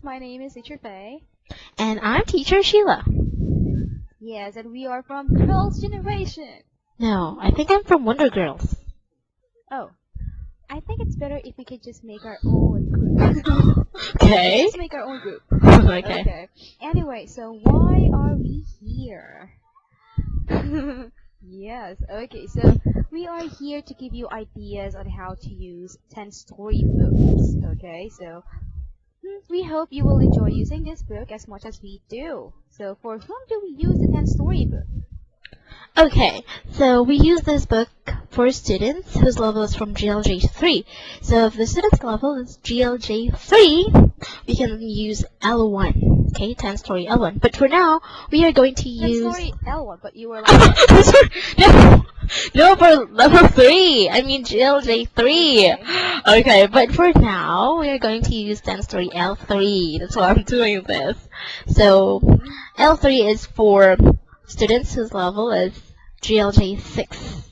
My name is Teacher Faye. And I'm Teacher Sheila. Yes, and we are from Girls' Generation. No, I think I'm from Wonder Girls. Oh, I think it's better if we could just make our own group. Okay. Let's make our own group. Okay. Anyway, so why are we here? Yes, okay, so we are here to give you ideas on how to use 10 storybooks. Okay, so we hope you will enjoy using this book as much as we do. So for whom do we use the 10 storybook? Okay, so we use this book for students whose level is from GLJ 3. So if the student's level is GLJ 3, we can use L1. Okay, 10 story L1. But for now, we are going to 10 use... story L1, but you were like... No, for level 3. I mean GLJ 3. Okay, but for now, we are going to use 10 story L3. That's why I'm doing this. So L3 is for students whose level is GLJ 6.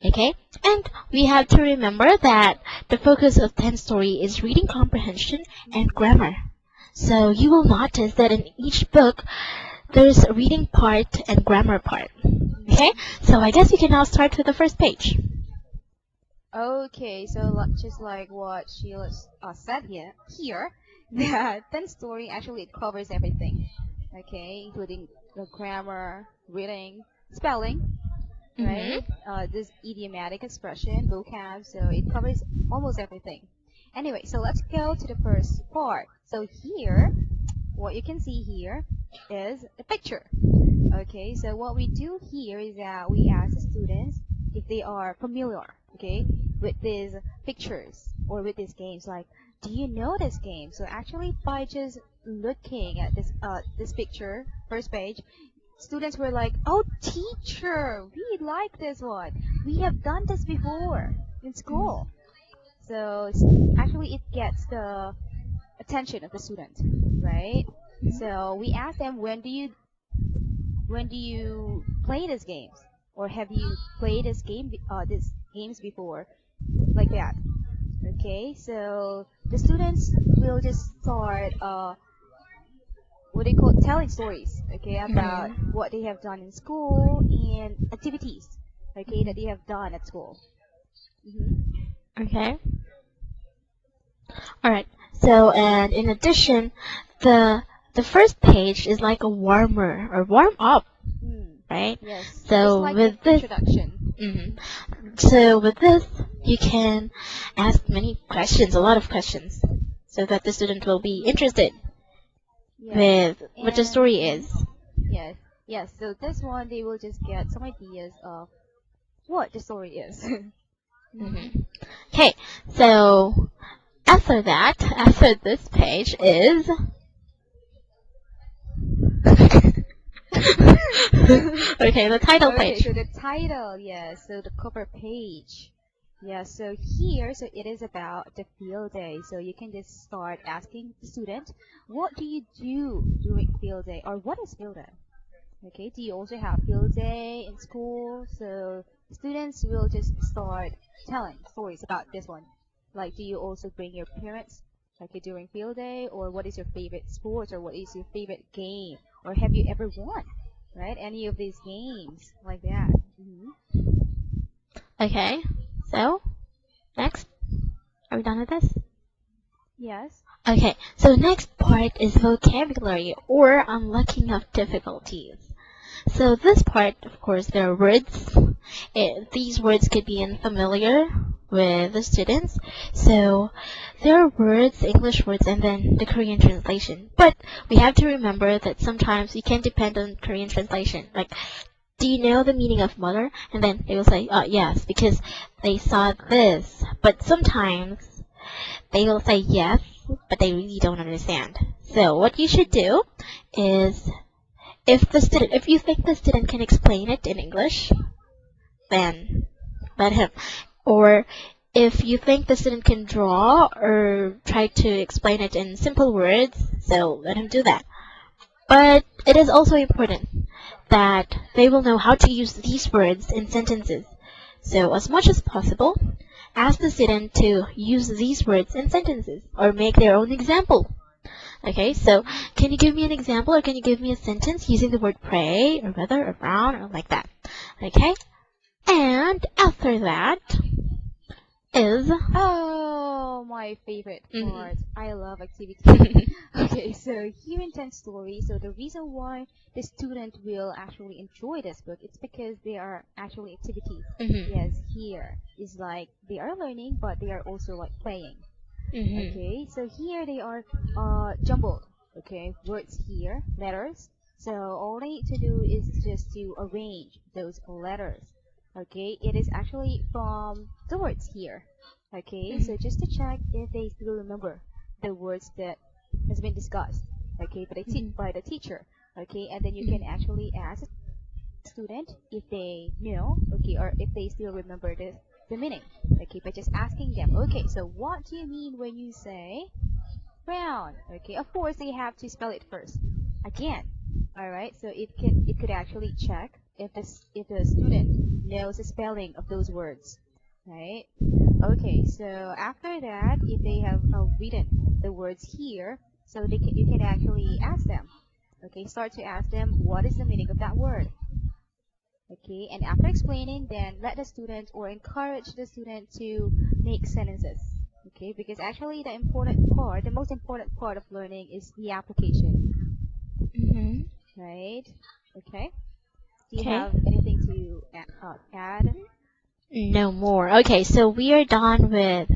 Okay? And we have to remember that the focus of 10 story is reading comprehension and grammar. So you will notice that in each book, there's a reading part and grammar part. Okay? So I guess you can now start with the first page. Okay, so just like what Sheila said here, that 10 story actually it covers everything. Okay, including the grammar, reading, spelling, right? This idiomatic expression, vocab, so it covers almost everything. Anyway, so let's go to the first part. So here, what you can see here is the picture. Okay, so what we do here is that we ask the students if they are familiar, okay, with these pictures or with these games. Like, do you know this game? So actually, by just looking at this picture, first page, students were like, "Oh, teacher, we like this one. We have done this before in school." So actually, it gets the attention of the student, right? So we ask them, when do you play these games, or have you played these games before, like that? Okay, so the students will just start what they call telling stories, okay, about what they have done in school and activities, okay, that they have done at school. Okay. Alright, so and in addition, the first page is like a warmer or warm up, right? Yes. So like with the this introduction. So with this, you can ask many questions, a lot of questions, so that the student will be interested with what the story is. Yes. So this one, they will just get some ideas of what the story is. Okay, so after this page is okay, the title page. So the title, yes. So the cover page. Yeah, so here, so it is about the field day. So you can just start asking the student, what do you do during field day? Or what is field day? Okay, do you also have field day in school? So students will just start telling stories about this one. Like, do you also bring your parents like during field day? Or what is your favorite sport? Or what is your favorite game? Or have you ever won, right? Any of these games, like that. Okay, so next, are we done with this? Yes. Okay, so next part is vocabulary or unlocking of difficulties. So this part, of course, there are words. These words could be unfamiliar with the students. So there are words, English words, and then the Korean translation. But we have to remember that sometimes we can depend on Korean translation. Like, do you know the meaning of mother? And then they will say, yes, because they saw this. But sometimes they will say yes, but they really don't understand. So what you should do is, if you think the student can explain it in English, then let him. Or if you think the student can draw or try to explain it in simple words, so let him do that. But it is also important that they will know how to use these words in sentences. So as much as possible, ask the student to use these words in sentences or make their own example. Okay, so can you give me an example or can you give me a sentence using the word pray or weather or brown or like that? Okay, and after that is Oh, my favorite mhm. part. I love activities. Okay, so here in 10 story, so the reason why the student will actually enjoy this book, it's because they are actually activities. Mhm. Yes, here is like they are learning, but they are also like playing. Mhm. Okay, so here they are jumbled. Okay, words here, letters. So all they need to do is just to arrange those letters. Okay, it is actually from the words here. Okay, so just to check if they still remember the words that has been discussed. Okay, Mhm. by the teacher. Okay, and then you can Mhm. actually ask the student if they know. Okay, or if they still remember the meaning. Okay, by just asking them. Okay, so what do you mean when you say brown? Okay, of course they have to spell it first. Again. Alright, so it could actually check if the student knows the spelling of those words. Right? Okay, so after that, if they have written the words here, so you can actually ask them. Okay, start to ask them what is the meaning of that word. Okay, and after explaining, then let the student or encourage the student to make sentences. Okay, because actually the most important part of learning is the application, Mhm. right? Okay. Do you Okay. have anything to add? No more. Okay, so we are done with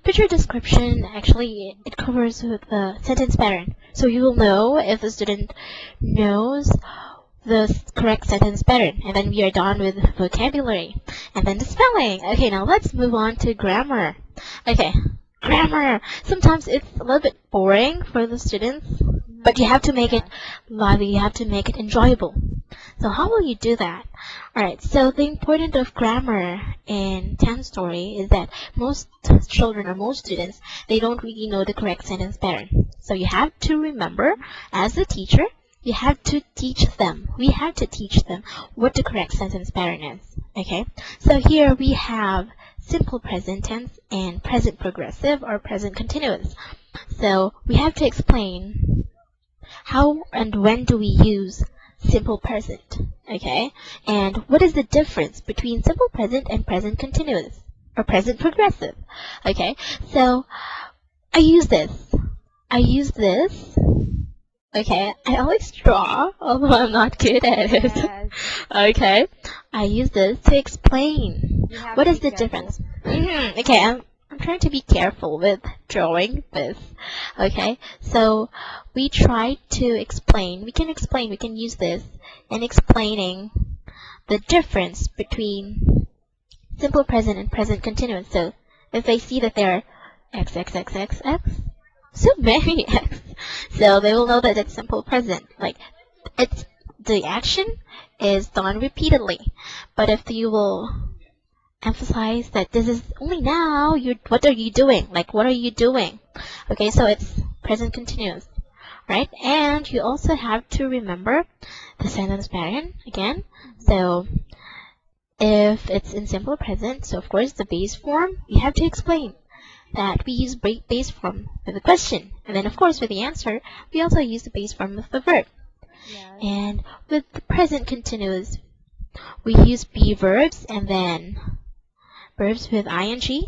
picture description. Actually, it covers with the sentence pattern. So you will know if the student knows the correct sentence pattern. And then we are done with vocabulary. And then the spelling. Okay, now let's move on to grammar. Okay, grammar. Sometimes it's a little bit boring for the students, but you have to make it Yeah. lively. You have to make it enjoyable. So how will you do that? Alright, so the importance of grammar in Tenstory is that most children or most students, they don't really know the correct sentence pattern. So you have to remember, as a teacher, you have to teach them. We have to teach them what the correct sentence pattern is. Okay? So here we have simple present tense and present progressive or present continuous. So we have to explain how and when do we use simple present? Okay? And what is the difference between simple present and present continuous or present progressive? Okay? So I use this. I use this. Okay, I always draw, although I'm not good at it. Yes. Okay, I use this to explain You have what to is be the careful. difference. Okay, I'm trying to be careful with drawing this. Okay, so we try to explain. We can use this in explaining the difference between simple present and present continuous. So if they see that there are x, x, x, x, x, so many x, so they will know that it's simple present. Like it's the action is done repeatedly. But if you will emphasize that this is only now, what are you doing? Like what are you doing? Okay, so it's present continuous, right? And you also have to remember the sentence pattern again. So if it's in simple present, so of course the base form, we have to explain that we use base form with the question. And then of course with the answer, we also use the base form with the verb. Yes. And with the present continuous, we use be verbs and then verbs with ing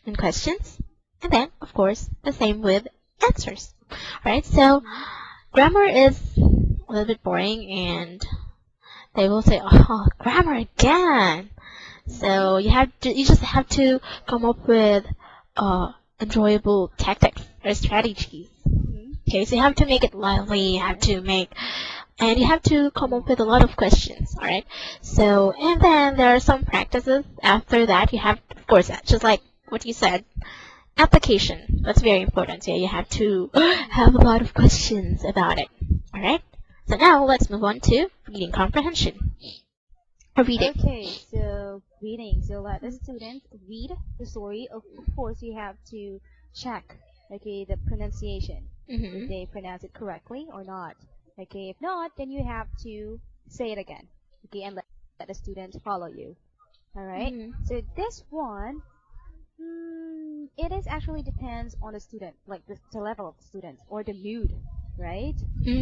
and questions. And then, of course, the same with answers. Alright, so grammar is a little bit boring and they will say, oh, grammar again. So you just have to come up with enjoyable tactics or strategies. Okay, so you have to make it lively, and you have to come up with a lot of questions, alright? So, and then there are some practices. After that, you have, of course, just like what you said, application. That's very important. So you have to have a lot of questions about it, alright? So now let's move on to reading comprehension. Or reading. Okay, so reading. So let the student read the story. Of course, you have to check, okay, the pronunciation, if Mm-hmm. they pronounce it correctly or not. Okay, if not, then you have to say it again, okay, and let the student follow you. All right. Mm-hmm. So this one, It is actually depends on the student, like the level of the student or the mood, right?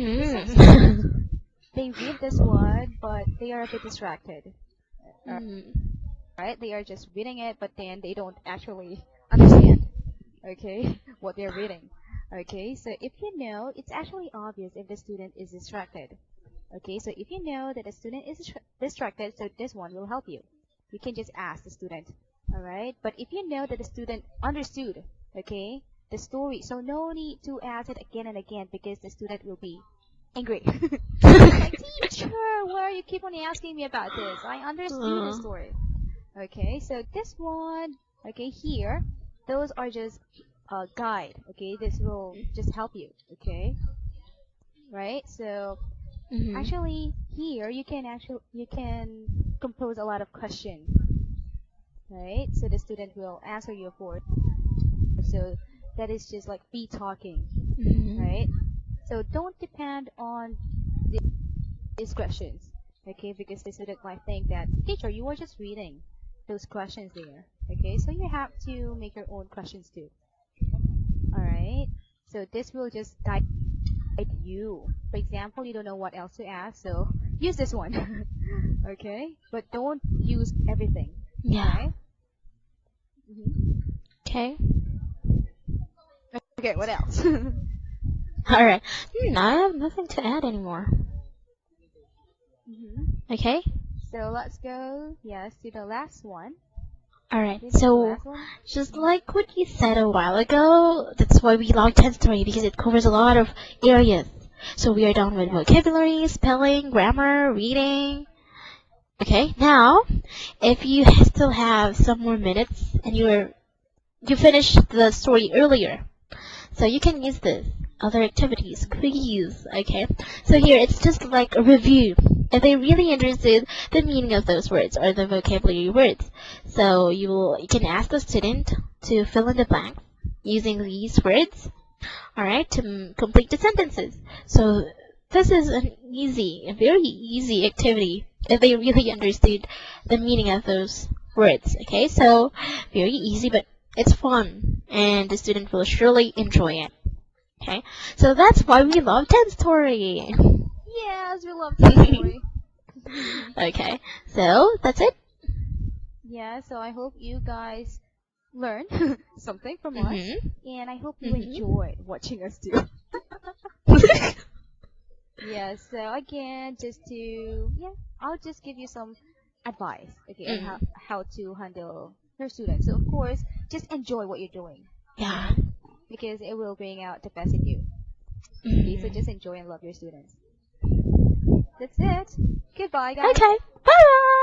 Because some students, Mm-hmm. they read this one, but they are a bit distracted, Mm-hmm. right? They are just reading it, but then they don't actually understand, okay, what they're reading. Okay, so if you know, it's actually obvious if the student is distracted. Okay, so if you know that the student is distracted, so this one will help you. You can just ask the student, all right? But if you know that the student understood, okay, the story, so no need to ask it again and again because the student will be angry. Like, teacher, why are you keep on asking me about this? I understood the Uh, story. Okay, so this one, okay, here, those are just a guide. Okay, this will just help you. Okay, right? So mm-hmm. actually, here you can compose a lot of questions, right? So the student will answer you for. So that is just like be talking, right? Mm-hmm. So don't depend on these questions, okay? Because the student might think that teacher, you are just reading those questions there, okay? So you have to make your own questions too, all right? So this will just guide you. For example, you don't know what else to ask, so use this one, okay? But don't use everything, all Yeah. right? Mm-hmm. Okay. Okay, what else? All right. I have nothing to add anymore. hmm Okay. So let's go, yes, to the last one. All right. Okay, this is the So, last one. just like what you said a while ago, that's why we love Tenstory because it covers a lot of areas. So we are done with Yes. vocabulary, spelling, grammar, reading. Okay. Now, if you still have some more minutes and you finished the story earlier, so you can use this. Other activities, quiz, okay? So here it's just like a review. If they really understood the meaning of those words or the vocabulary words. So you can ask the student to fill in the blank using these words, alright, to complete the sentences. So this is a very easy activity if they really understood the meaning of those words, okay? So very easy, but it's fun, and the student will surely enjoy it. Okay, so that's why we love Tenstory. Yes, we love Ten Story. Okay, so that's it. Yeah, so I hope you guys learned something from us, Mhm. and I hope you Mhm. enjoyed watching us too. Yeah, so again, just to, yeah, I'll just give you some advice, okay, on Mm. how to handle your students. So of course, just enjoy what you're doing, Yeah. okay, because it will bring out the best in you. Okay, so just Mhm. enjoy and love your students. That's it. Goodbye, guys. Okay. Bye.